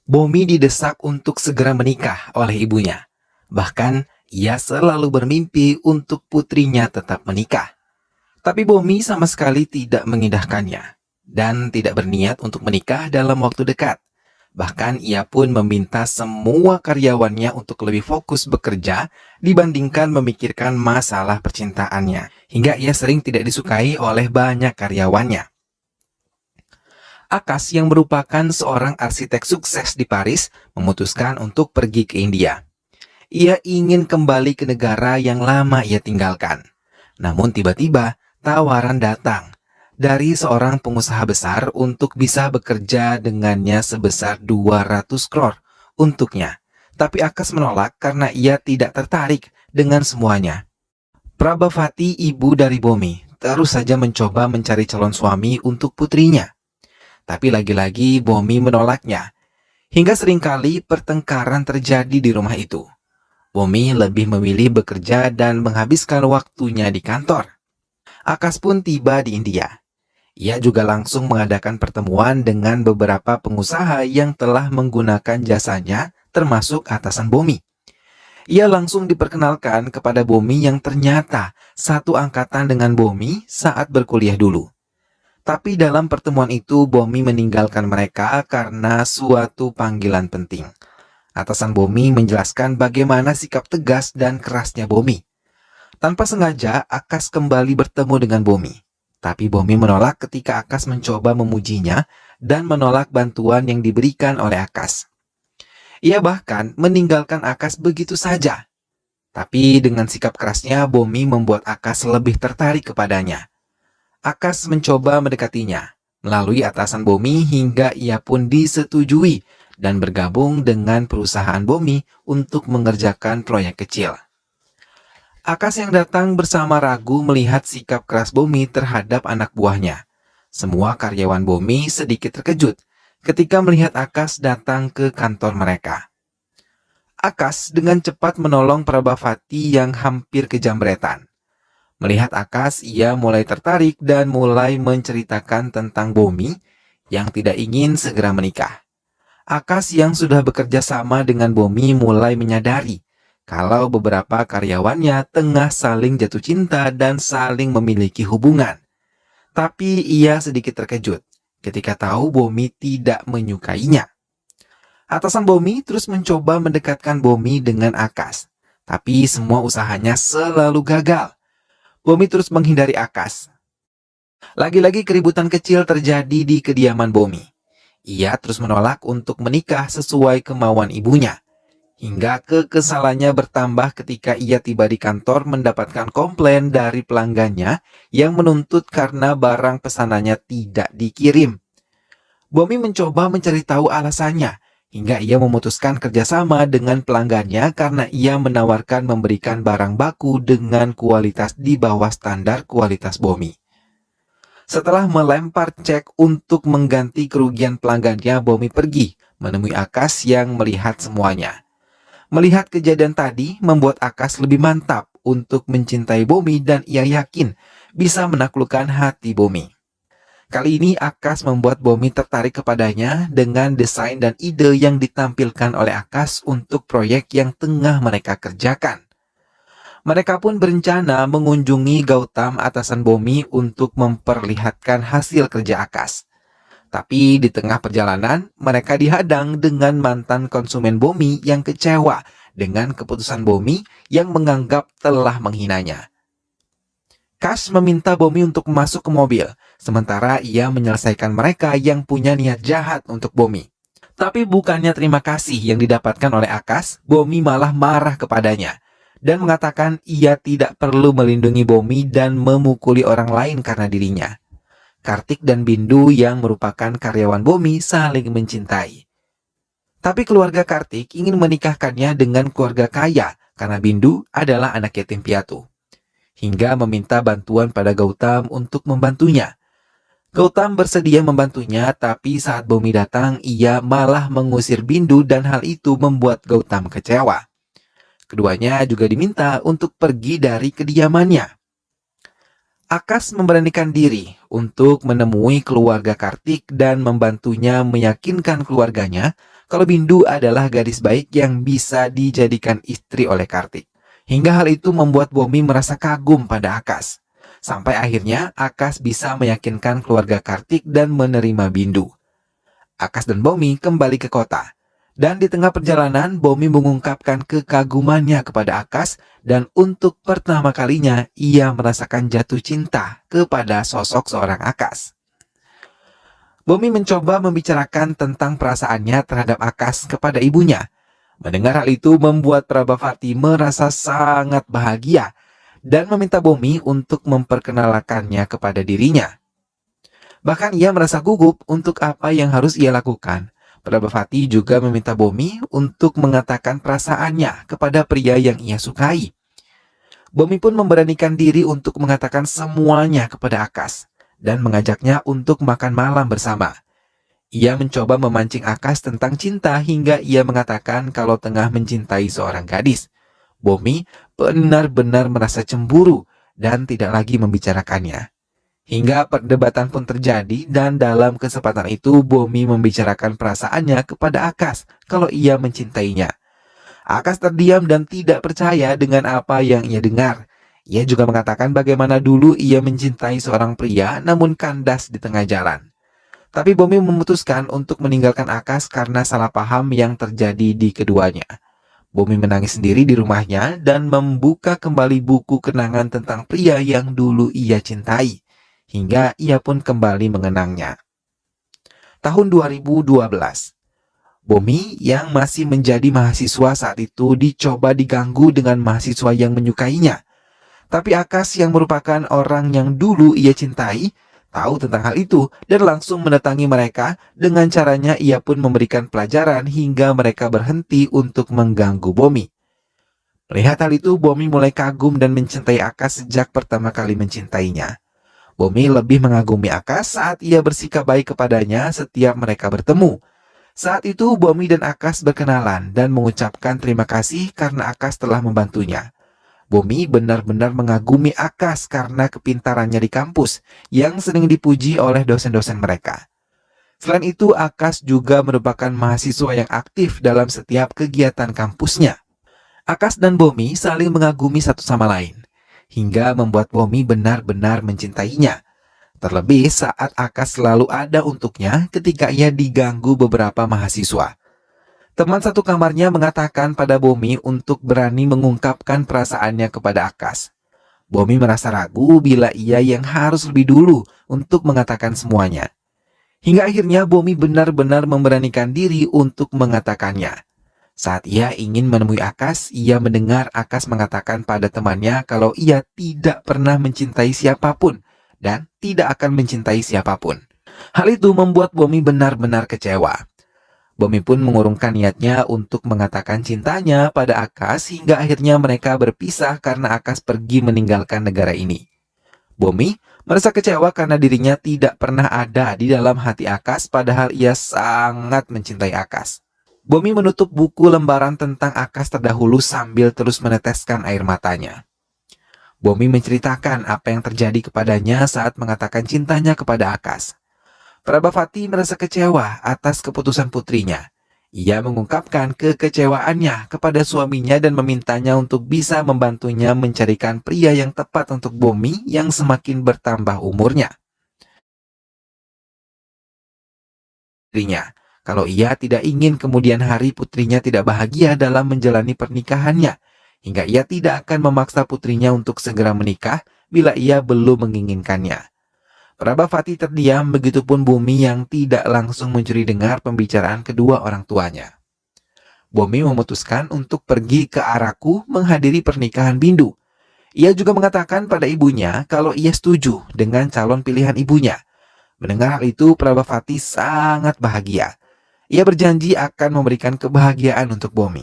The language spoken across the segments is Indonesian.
Bomi didesak untuk segera menikah oleh ibunya. Bahkan, ia selalu bermimpi untuk putrinya tetap menikah. Tapi Bomi sama sekali tidak mengindahkannya dan tidak berniat untuk menikah dalam waktu dekat. Bahkan ia pun meminta semua karyawannya untuk lebih fokus bekerja dibandingkan memikirkan masalah percintaannya. Hingga ia sering tidak disukai oleh banyak karyawannya. Akas yang merupakan seorang arsitek sukses di Paris memutuskan untuk pergi ke India. Ia ingin kembali ke negara yang lama ia tinggalkan. Namun tiba-tiba tawaran datang dari seorang pengusaha besar untuk bisa bekerja dengannya sebesar 200 crore untuknya. Tapi Akas menolak karena ia tidak tertarik dengan semuanya. Prabhavati, ibu dari Bomi, terus saja mencoba mencari calon suami untuk putrinya. Tapi lagi-lagi Bomi menolaknya. Hingga seringkali pertengkaran terjadi di rumah itu. Bomi lebih memilih bekerja dan menghabiskan waktunya di kantor. Akas pun tiba di India. Ia juga langsung mengadakan pertemuan dengan beberapa pengusaha yang telah menggunakan jasanya, termasuk atasan Bomi. Ia langsung diperkenalkan kepada Bomi yang ternyata satu angkatan dengan Bomi saat berkuliah dulu. Tapi dalam pertemuan itu Bomi meninggalkan mereka karena suatu panggilan penting. Atasan Bomi menjelaskan bagaimana sikap tegas dan kerasnya Bomi. Tanpa sengaja, Akas kembali bertemu dengan Bomi. Tapi Bomi menolak ketika Akas mencoba memujinya dan menolak bantuan yang diberikan oleh Akas. Ia bahkan meninggalkan Akas begitu saja. Tapi dengan sikap kerasnya, Bomi membuat Akas lebih tertarik kepadanya. Akas mencoba mendekatinya melalui atasan Bomi hingga ia pun disetujui dan bergabung dengan perusahaan Bomi untuk mengerjakan proyek kecil. Akas yang datang bersama ragu melihat sikap keras Bomi terhadap anak buahnya. Semua karyawan Bomi sedikit terkejut ketika melihat Akas datang ke kantor mereka. Akas dengan cepat menolong Prabhavati yang hampir kejamretan. Melihat Akas, ia mulai tertarik dan mulai menceritakan tentang Bomi yang tidak ingin segera menikah. Akas yang sudah bekerja sama dengan Bomi mulai menyadari kalau beberapa karyawannya tengah saling jatuh cinta dan saling memiliki hubungan. Tapi ia sedikit terkejut ketika tahu Bomi tidak menyukainya. Atasan Bomi terus mencoba mendekatkan Bomi dengan Akas, tapi semua usahanya selalu gagal. Bomi terus menghindari Akas. Lagi-lagi keributan kecil terjadi di kediaman Bomi. Ia terus menolak untuk menikah sesuai kemauan ibunya. Hingga kekesalannya bertambah ketika ia tiba di kantor mendapatkan komplain dari pelanggannya yang menuntut karena barang pesanannya tidak dikirim. Bomi mencoba mencari tahu alasannya, hingga ia memutuskan kerjasama dengan pelanggannya karena ia menawarkan memberikan barang baku dengan kualitas di bawah standar kualitas Bomi. Setelah melempar cek untuk mengganti kerugian pelanggannya, Bomi pergi menemui Akas yang melihat semuanya. Melihat kejadian tadi membuat Akas lebih mantap untuk mencintai Bomi dan ia yakin bisa menaklukkan hati Bomi. Kali ini Akas membuat Bomi tertarik kepadanya dengan desain dan ide yang ditampilkan oleh Akas untuk proyek yang tengah mereka kerjakan. Mereka pun berencana mengunjungi Gautam atasan Bomi untuk memperlihatkan hasil kerja Akas. Tapi di tengah perjalanan, mereka dihadang dengan mantan konsumen Bomi yang kecewa dengan keputusan Bomi yang menganggap telah menghinanya. Kas meminta Bomi untuk masuk ke mobil, sementara ia menyelesaikan mereka yang punya niat jahat untuk Bomi. Tapi bukannya terima kasih yang didapatkan oleh Akas, Bomi malah marah kepadanya dan mengatakan ia tidak perlu melindungi Bomi dan memukuli orang lain karena dirinya. Kartik dan Bindu yang merupakan karyawan Bomi saling mencintai. Tapi keluarga Kartik ingin menikahkannya dengan keluarga kaya karena Bindu adalah anak yatim piatu. Hingga meminta bantuan pada Gautam untuk membantunya. Gautam bersedia membantunya, tapi saat Bomi datang, ia malah mengusir Bindu dan hal itu membuat Gautam kecewa. Keduanya juga diminta untuk pergi dari kediamannya. Akas memberanikan diri untuk menemui keluarga Kartik dan membantunya meyakinkan keluarganya kalau Bindu adalah gadis baik yang bisa dijadikan istri oleh Kartik. Hingga hal itu membuat Bomi merasa kagum pada Akas. Sampai akhirnya Akas bisa meyakinkan keluarga Kartik dan menerima Bindu. Akas dan Bomi kembali ke kota. Dan di tengah perjalanan, Bomi mengungkapkan kekagumannya kepada Akas dan untuk pertama kalinya ia merasakan jatuh cinta kepada sosok seorang Akas. Bomi mencoba membicarakan tentang perasaannya terhadap Akas kepada ibunya. Mendengar hal itu membuat Prabhavati merasa sangat bahagia dan meminta Bomi untuk memperkenalkannya kepada dirinya. Bahkan ia merasa gugup untuk apa yang harus ia lakukan. Prabhavati juga meminta Bomi untuk mengatakan perasaannya kepada pria yang ia sukai. Bomi pun memberanikan diri untuk mengatakan semuanya kepada Akas dan mengajaknya untuk makan malam bersama. Ia mencoba memancing Akas tentang cinta hingga ia mengatakan kalau tengah mencintai seorang gadis. Bomi benar-benar merasa cemburu dan tidak lagi membicarakannya. Hingga perdebatan pun terjadi dan dalam kesempatan itu Bomi membicarakan perasaannya kepada Akas kalau ia mencintainya. Akas terdiam dan tidak percaya dengan apa yang ia dengar. Ia juga mengatakan bagaimana dulu ia mencintai seorang pria namun kandas di tengah jalan. Tapi Bomi memutuskan untuk meninggalkan Akas karena salah paham yang terjadi di keduanya. Bomi menangis sendiri di rumahnya dan membuka kembali buku kenangan tentang pria yang dulu ia cintai. Hingga ia pun kembali mengenangnya. Tahun 2012, Bomi yang masih menjadi mahasiswa saat itu dicoba diganggu dengan mahasiswa yang menyukainya. Tapi Akas yang merupakan orang yang dulu ia cintai, tahu tentang hal itu dan langsung mendatangi mereka. Dengan caranya ia pun memberikan pelajaran hingga mereka berhenti untuk mengganggu Bomi. Melihat hal itu, Bomi mulai kagum dan mencintai Akas sejak pertama kali mencintainya. Bomi lebih mengagumi Akas saat ia bersikap baik kepadanya setiap mereka bertemu. Saat itu Bomi dan Akas berkenalan dan mengucapkan terima kasih karena Akas telah membantunya. Bomi benar-benar mengagumi Akas karena kepintarannya di kampus yang sering dipuji oleh dosen-dosen mereka. Selain itu, Akas juga merupakan mahasiswa yang aktif dalam setiap kegiatan kampusnya. Akas dan Bomi saling mengagumi satu sama lain, hingga membuat Bomi benar-benar mencintainya. Terlebih saat Akas selalu ada untuknya ketika ia diganggu beberapa mahasiswa. Teman satu kamarnya mengatakan pada Bomi untuk berani mengungkapkan perasaannya kepada Akas. Bomi merasa ragu bila ia yang harus lebih dulu untuk mengatakan semuanya. Hingga akhirnya Bomi benar-benar memberanikan diri untuk mengatakannya. Saat ia ingin menemui Akas, ia mendengar Akas mengatakan pada temannya kalau ia tidak pernah mencintai siapapun dan tidak akan mencintai siapapun. Hal itu membuat Bomi benar-benar kecewa. Bomi pun mengurungkan niatnya untuk mengatakan cintanya pada Akas hingga akhirnya mereka berpisah karena Akas pergi meninggalkan negara ini. Bomi merasa kecewa karena dirinya tidak pernah ada di dalam hati Akas padahal ia sangat mencintai Akas. Bomi menutup buku lembaran tentang Akas terdahulu sambil terus meneteskan air matanya. Bomi menceritakan apa yang terjadi kepadanya saat mengatakan cintanya kepada Akas. Prabhavati merasa kecewa atas keputusan putrinya. Ia mengungkapkan kekecewaannya kepada suaminya dan memintanya untuk bisa membantunya mencarikan pria yang tepat untuk Bomi yang semakin bertambah umurnya. Kalau ia tidak ingin kemudian hari putrinya tidak bahagia dalam menjalani pernikahannya, hingga ia tidak akan memaksa putrinya untuk segera menikah bila ia belum menginginkannya. Prabhavati terdiam, begitupun Bomi yang tidak langsung mencuri dengar pembicaraan kedua orang tuanya. Bomi memutuskan untuk pergi ke Araku menghadiri pernikahan Bindu. Ia juga mengatakan pada ibunya kalau ia setuju dengan calon pilihan ibunya. Mendengar hal itu, Prabhavati sangat bahagia. Ia berjanji akan memberikan kebahagiaan untuk Bomi.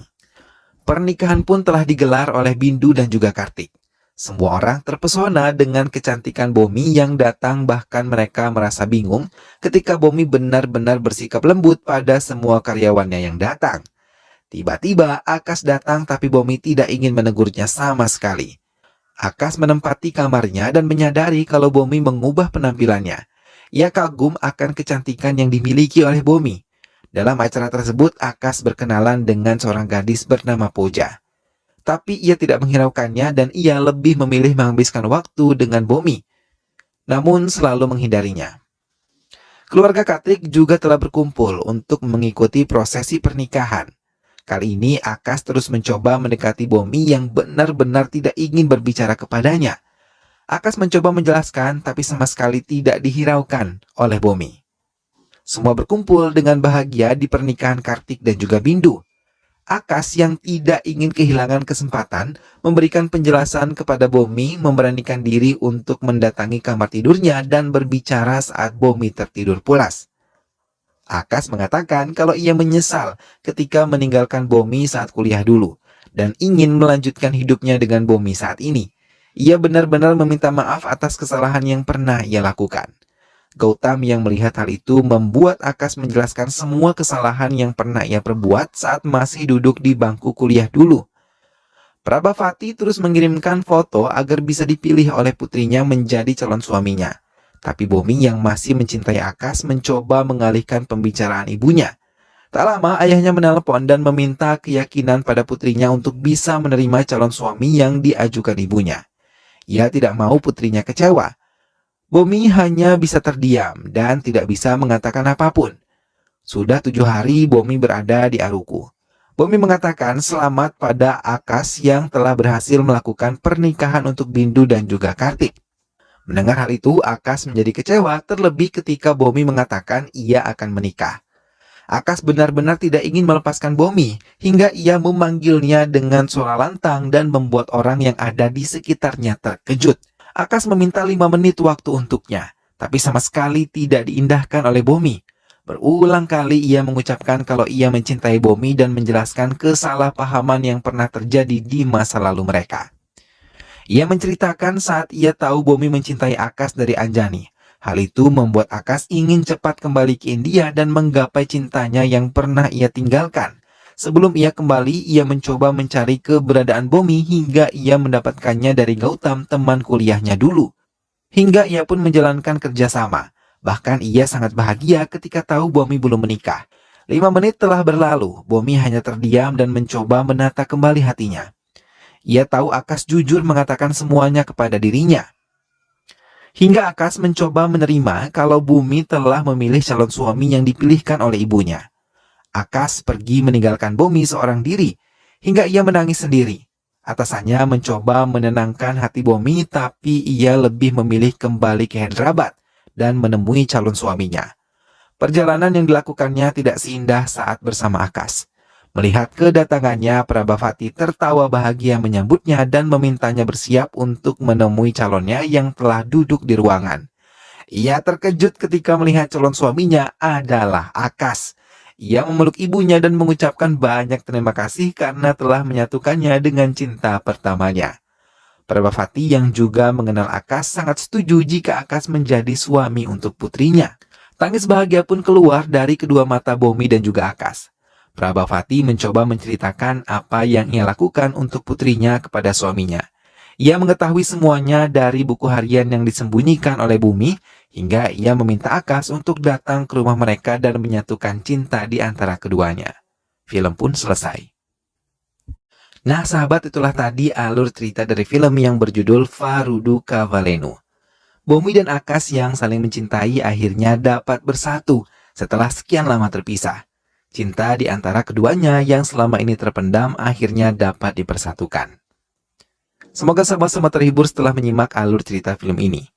Pernikahan pun telah digelar oleh Bindu dan juga Kartik. Semua orang terpesona dengan kecantikan Bomi yang datang, bahkan mereka merasa bingung ketika Bomi benar-benar bersikap lembut pada semua karyawannya yang datang. Tiba-tiba Akas datang tapi Bomi tidak ingin menegurnya sama sekali. Akas menempati kamarnya dan menyadari kalau Bomi mengubah penampilannya. Ia kagum akan kecantikan yang dimiliki oleh Bomi. Dalam acara tersebut, Akas berkenalan dengan seorang gadis bernama Pooja. Tapi ia tidak menghiraukannya dan ia lebih memilih menghabiskan waktu dengan Bomi, namun selalu menghindarinya. Keluarga Kartik juga telah berkumpul untuk mengikuti prosesi pernikahan. Kali ini Akas terus mencoba mendekati Bomi yang benar-benar tidak ingin berbicara kepadanya. Akas mencoba menjelaskan tapi sama sekali tidak dihiraukan oleh Bomi. Semua berkumpul dengan bahagia di pernikahan Kartik dan juga Bindu. Akas yang tidak ingin kehilangan kesempatan memberikan penjelasan kepada Bomi, memberanikan diri untuk mendatangi kamar tidurnya dan berbicara saat Bomi tertidur pulas. Akas mengatakan kalau ia menyesal ketika meninggalkan Bomi saat kuliah dulu dan ingin melanjutkan hidupnya dengan Bomi saat ini. Ia benar-benar meminta maaf atas kesalahan yang pernah ia lakukan. Gautam yang melihat hal itu membuat Akas menjelaskan semua kesalahan yang pernah ia perbuat saat masih duduk di bangku kuliah dulu. Prabhavati terus mengirimkan foto agar bisa dipilih oleh putrinya menjadi calon suaminya. Tapi Bomi yang masih mencintai Akas mencoba mengalihkan pembicaraan ibunya. Tak lama ayahnya menelpon dan meminta keyakinan pada putrinya untuk bisa menerima calon suami yang diajukan ibunya. Ia tidak mau putrinya kecewa. Bomi hanya bisa terdiam dan tidak bisa mengatakan apapun. Sudah 7 hari Bomi berada di Aruku. Bomi mengatakan selamat pada Akas yang telah berhasil melakukan pernikahan untuk Bindu dan juga Kartik. Mendengar hal itu, Akas menjadi kecewa terlebih ketika Bomi mengatakan ia akan menikah. Akas benar-benar tidak ingin melepaskan Bomi hingga ia memanggilnya dengan suara lantang dan membuat orang yang ada di sekitarnya terkejut. Akas meminta 5 menit waktu untuknya, tapi sama sekali tidak diindahkan oleh Bomi. Berulang kali ia mengucapkan kalau ia mencintai Bomi dan menjelaskan kesalahpahaman yang pernah terjadi di masa lalu mereka. Ia menceritakan saat ia tahu Bomi mencintai Akas dari Anjani. Hal itu membuat Akas ingin cepat kembali ke India dan menggapai cintanya yang pernah ia tinggalkan. Sebelum ia kembali, ia mencoba mencari keberadaan Bomi hingga ia mendapatkannya dari Gautam, teman kuliahnya dulu. Hingga ia pun menjalankan kerjasama. Bahkan ia sangat bahagia ketika tahu Bomi belum menikah. 5 menit telah berlalu, Bomi hanya terdiam dan mencoba menata kembali hatinya. Ia tahu Akas jujur mengatakan semuanya kepada dirinya. Hingga Akas mencoba menerima kalau Bomi telah memilih calon suami yang dipilihkan oleh ibunya. Akas pergi meninggalkan Bomi seorang diri, hingga ia menangis sendiri. Atasannya mencoba menenangkan hati Bomi, tapi ia lebih memilih kembali ke Hyderabad dan menemui calon suaminya. Perjalanan yang dilakukannya tidak seindah saat bersama Akas. Melihat kedatangannya, Prabhavati tertawa bahagia menyambutnya dan memintanya bersiap untuk menemui calonnya yang telah duduk di ruangan. Ia terkejut ketika melihat calon suaminya adalah Akas. Ia memeluk ibunya dan mengucapkan banyak terima kasih karena telah menyatukannya dengan cinta pertamanya. Prabhavati yang juga mengenal Akas sangat setuju jika Akas menjadi suami untuk putrinya. Tangis bahagia pun keluar dari kedua mata Bomi dan juga Akas. Prabhavati mencoba menceritakan apa yang ia lakukan untuk putrinya kepada suaminya. Ia mengetahui semuanya dari buku harian yang disembunyikan oleh Bomi, hingga ia meminta Akas untuk datang ke rumah mereka dan menyatukan cinta di antara keduanya. Film pun selesai. Nah sahabat, itulah tadi alur cerita dari film yang berjudul Varudu Kavalennu. Bomi dan Akas yang saling mencintai akhirnya dapat bersatu setelah sekian lama terpisah. Cinta di antara keduanya yang selama ini terpendam akhirnya dapat dipersatukan. Semoga sahabat semua terhibur setelah menyimak alur cerita film ini.